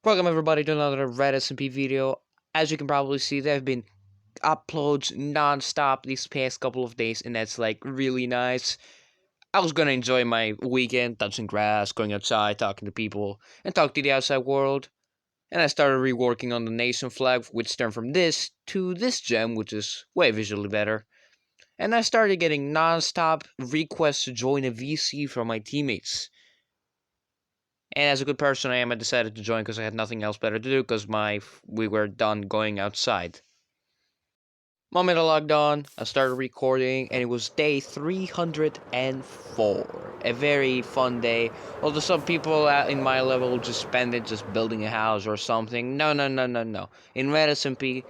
Welcome everybody to another Red SMP video. As you can probably see, there have been uploads non-stop these past couple of days, and that's like really nice. I was gonna enjoy my weekend, touching grass, going outside, talking to people, and talk to the outside world. And I started reworking on the nation flag, which turned from this to this gem, which is way visually better. And I started getting non-stop requests to join a VC from my teammates. And as a good person I am, I decided to join because I had nothing else better to do because we were done going outside. Moment I logged on, I started recording, and it was day 304. A very fun day. Although some people in my level just spend it just building a house or something. No, no, no, no, no. In Red SMP,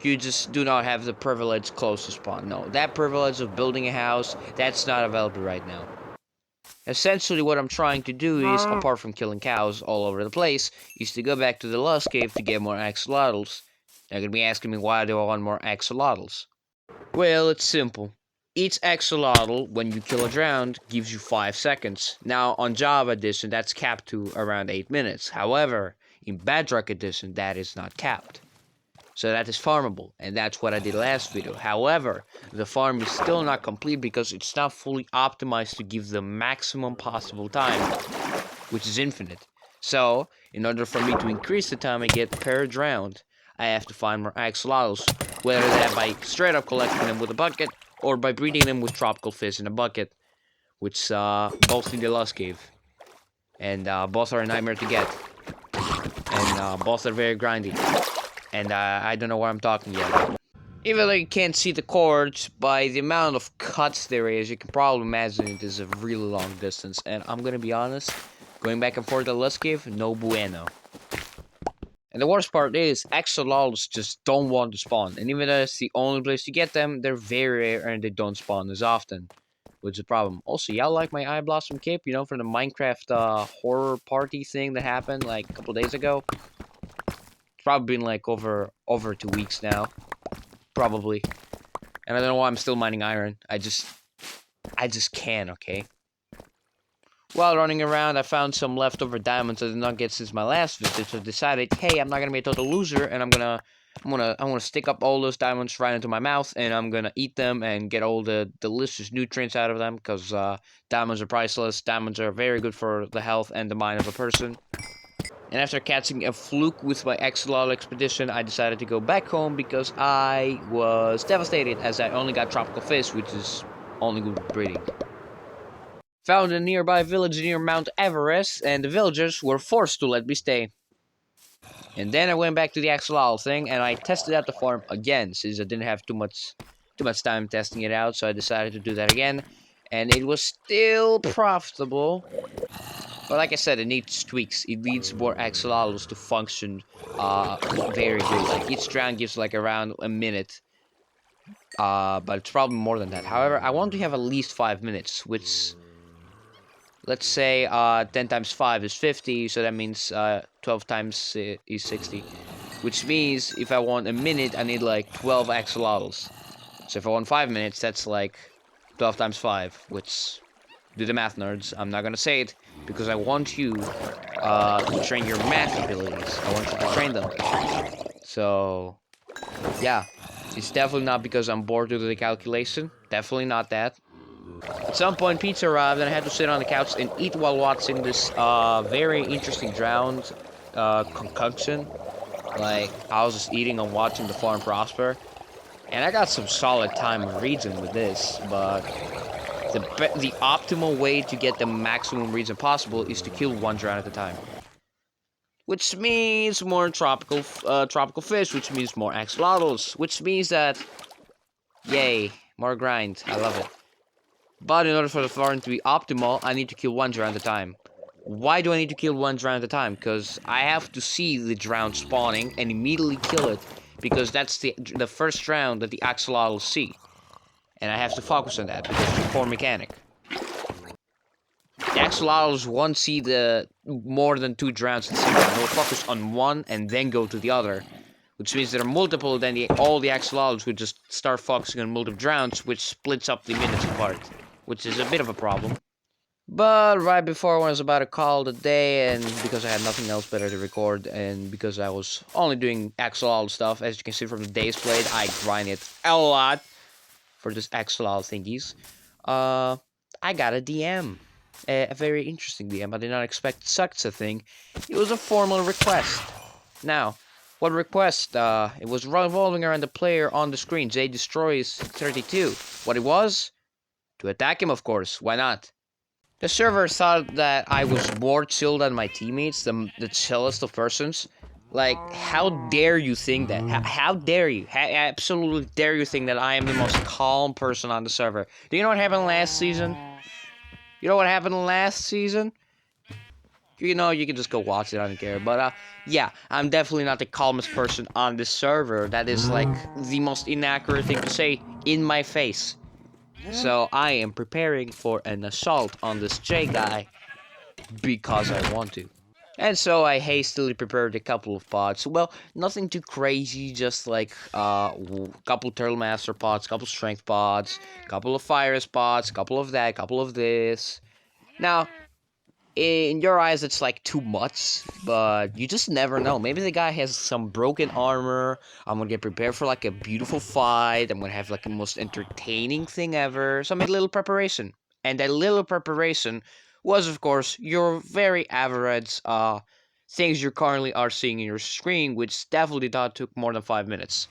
you just do not have the privilege close to spawn. No, that privilege of building a house, that's not available right now. Essentially, what I'm trying to do is, apart from killing cows all over the place, is to go back to the Lost Cave to get more axolotls. They're gonna be asking me why do I want more axolotls. Well, it's simple. Each axolotl, when you kill a drowned, gives you 5 seconds. Now, on Java Edition, that's capped to around 8 minutes. However, in Bedrock Edition, that is not capped. So that is farmable, and that's what I did last video. However, the farm is still not complete because it's not fully optimized to give the maximum possible time, which is infinite. So, in order for me to increase the time I get per drowned, I have to find more axolotls, whether that by straight up collecting them with a bucket, or by breeding them with tropical fish in a bucket, which both in the Lost Cave. And both are a nightmare to get. And both are very grindy. And I don't know what I'm talking yet. Even though you can't see the cords, by the amount of cuts there is, you can probably imagine it is a really long distance. And I'm gonna be honest, going back and forth to Lost Cave, no bueno. And the worst part is, axolotls just don't want to spawn. And even though it's the only place to get them, they're very rare and they don't spawn as often. Which is a problem. Also, y'all like my Eye Blossom cape, you know, from the Minecraft horror party thing that happened like a couple days ago? Probably been like over 2 weeks now, probably, and I don't know why I'm still mining iron. I just can. Okay. While running around, I found some leftover diamonds I did not get since my last visit, so I decided, hey, I'm not gonna be a total loser, and I'm gonna stick up all those diamonds right into my mouth, and I'm gonna eat them and get all the delicious nutrients out of them, because diamonds are priceless. Diamonds are very good for the health and the mind of a person. And after catching a fluke with my axolotl expedition, I decided to go back home because I was devastated as I only got tropical fish, which is only good for breeding. Found a nearby village near Mount Everest, and the villagers were forced to let me stay. And then I went back to the axolotl thing, and I tested out the farm again, since I didn't have too much time testing it out, so I decided to do that again. And it was still profitable. But like I said, it needs tweaks. It needs more axolotls to function very good. Like each drown gives like around a minute. But it's probably more than that. However, I want to have at least 5 minutes, which, let's say 10 times 5 is 50, so that means 12 times is 60. Which means if I want a minute, I need like 12 axolotls. So if I want 5 minutes, that's like 12 times 5, which... do the math, nerds. I'm not gonna say it because I want you to train your math abilities. I want you to train them. So, yeah. It's definitely not because I'm bored with the calculation. Definitely not that. At some point, pizza arrived and I had to sit on the couch and eat while watching this very interesting drowned concoction. Like, I was just eating and watching the farm prosper. And I got some solid time in region with this, but... the optimal way to get the maximum reason possible is to kill one drown at a time. Which means more tropical fish, which means more axolotls, which means that, yay, more grind, I love it. But in order for the farm to be optimal, I need to kill one drown at a time. Why do I need to kill one drown at a time? Because I have to see the drown spawning and immediately kill it, because that's the first drown that the axolotls see. And I have to focus on that, because it's a core mechanic. The axolotls won't see the more than 2 drowns at the same time. They'll focus on one and then go to the other. Which means there are multiple, then all the axolotls would just start focusing on multiple drowns, which splits up the minutes apart. Which is a bit of a problem. But right before I was about to call the day, and because I had nothing else better to record, and because I was only doing XLL stuff, as you can see from the days played, I grinded a lot for this XLL thingies. Uh, I got a DM. A very interesting DM. I did not expect such a thing. It was a formal request. Now, what request? It was revolving around the player on the screen. Jay destroys 32. What it was? To attack him, of course. Why not? The server thought that I was more chill than my teammates, the chillest of persons. Like, how dare you think that? How dare you? Absolutely dare you think that I am the most calm person on the server? Do you know what happened last season? You know what happened last season? You know, you can just go watch it, I don't care. But, yeah, I'm definitely not the calmest person on this server. That is, like, the most inaccurate thing to say in my face. So, I am preparing for an assault on this J guy because I want to. And so I hastily prepared a couple of pots. Well, nothing too crazy, just like couple Turtle Master pots, couple Strength pots, couple of Fire pots, couple of that, couple of this. Now, in your eyes, it's like too much, but you just never know. Maybe the guy has some broken armor. I'm gonna get prepared for like a beautiful fight. I'm gonna have like the most entertaining thing ever. So I made a little preparation, and that little preparation was, of course, your very average things you currently are seeing in your screen, which definitely not took more than 5 minutes.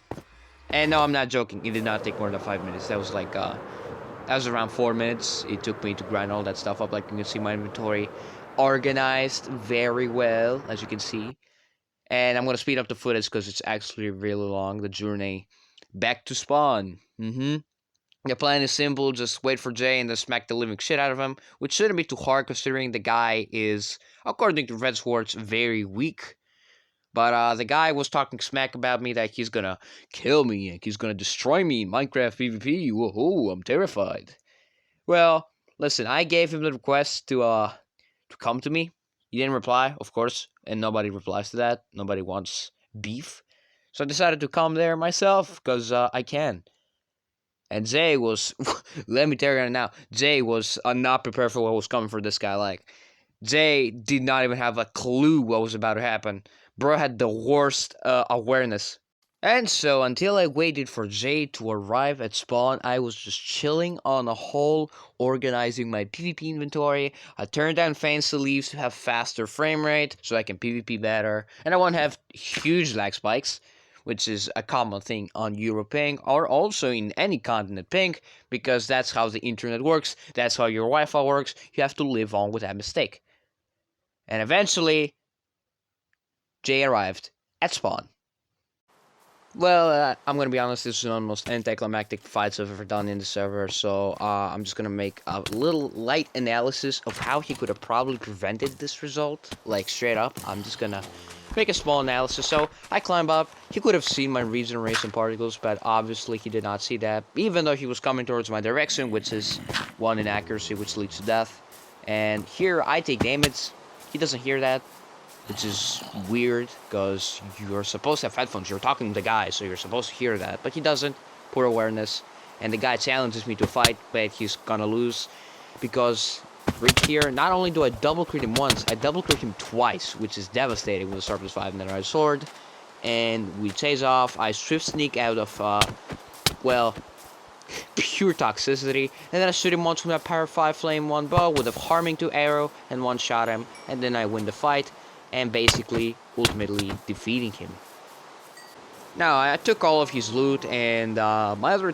And no, I'm not joking. It did not take more than 5 minutes. That was like that was around 4 minutes. It took me to grind all that stuff up. Like you can see my inventory organized very well, as you can see. And I'm going to speed up the footage because it's actually really long. The journey back to spawn. The plan is simple. Just wait for Jay and then smack the living shit out of him. Which shouldn't be too hard considering the guy is, according to Red Swords, very weak. But the guy was talking smack about me that he's gonna kill me and he's gonna destroy me in Minecraft PvP. Woohoo, I'm terrified. Well, listen, I gave him the request to come to me. He didn't reply, of course, and nobody replies to that. Nobody wants beef. So I decided to come there myself, because I can. And Zay was, let me tell you right now, Zay was not prepared for what was coming for this guy. Like, Zay did not even have a clue what was about to happen. Bro had the worst awareness. And so, until I waited for Jay to arrive at spawn, I was just chilling on a hole, organizing my PvP inventory. I turned down fancy leaves to have faster frame rate, so I can PvP better. And I won't have huge lag spikes, which is a common thing on Europe ping, or also in any continent ping, because that's how the internet works, that's how your Wi-Fi works, you have to live on with that mistake. And eventually, Jay arrived at spawn. Well, I'm gonna be honest, this is one of the most anticlimactic fights I've ever done in the server, so I'm just gonna make a little light analysis of how he could have probably prevented this result. Like, straight up, I'm just gonna make a small analysis. So, I climb up, he could have seen my regeneration particles, but obviously he did not see that, even though he was coming towards my direction, which is one inaccuracy, which leads to death. And here, I take damage, he doesn't hear that, which is weird, because you're supposed to have headphones, you're talking to the guy, so you're supposed to hear that, but he doesn't, poor awareness, and the guy challenges me to a fight, but he's gonna lose, because right here, not only do I double crit him once, I double crit him twice, which is devastating with a Surplus 5 and then a sword, and we chase off. I swift sneak out of, well, pure toxicity, and then I shoot him once with my Power 5 Flame 1 bow with a harming 2 arrow, and one shot him, and then I win the fight, and basically, ultimately, defeating him. Now, I took all of his loot, and the other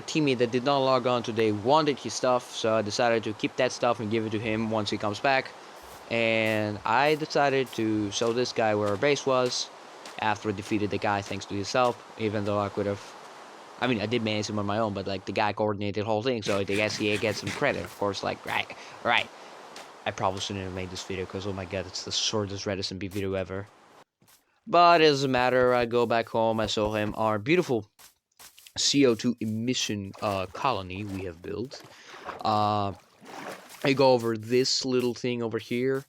teammate that did not log on today wanted his stuff, so I decided to keep that stuff and give it to him once he comes back. And I decided to show this guy where our base was, after I defeated the guy thanks to his help, even though I could have... I mean, I did manage him on my own, but, like, the guy coordinated the whole thing, so I guess he gets some credit, of course, like, right. I probably shouldn't have made this video because, oh my god, it's the shortest Red SMP video ever. But it doesn't matter, I go back home, I show him our beautiful CO2 emission colony we have built. I go over this little thing over here.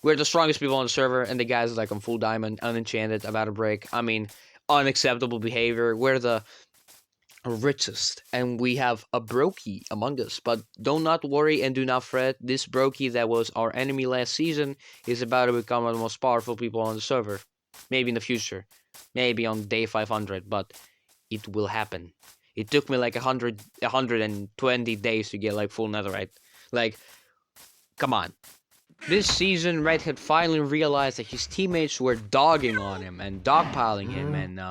We're the strongest people on the server, and the guy's like on full diamond, unenchanted, about to break. I mean, unacceptable behavior. We're the richest, and we have a Brokey among us. But do not worry and do not fret. This Brokey that was our enemy last season is about to become one of the most powerful people on the server. Maybe in the future, maybe on day 500, but it will happen. It took me like 120 days to get like full netherite. Like, come on. This season, Red had finally realized that his teammates were dogging on him and dogpiling him and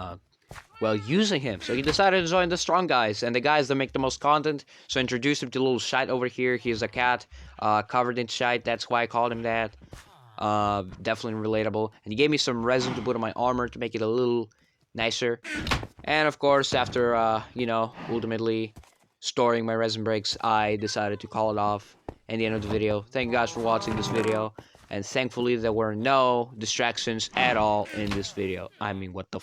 well, using him. So he decided to join the strong guys and the guys that make the most content. So I introduced him to little shite over here. He's a cat, covered in shite. That's why I called him that. Definitely relatable. And he gave me some resin to put on my armor to make it a little nicer. And of course, after ultimately storing my resin bricks, I decided to call it off. And the end of the video. Thank you guys for watching this video. And thankfully, there were no distractions at all in this video. I mean, what the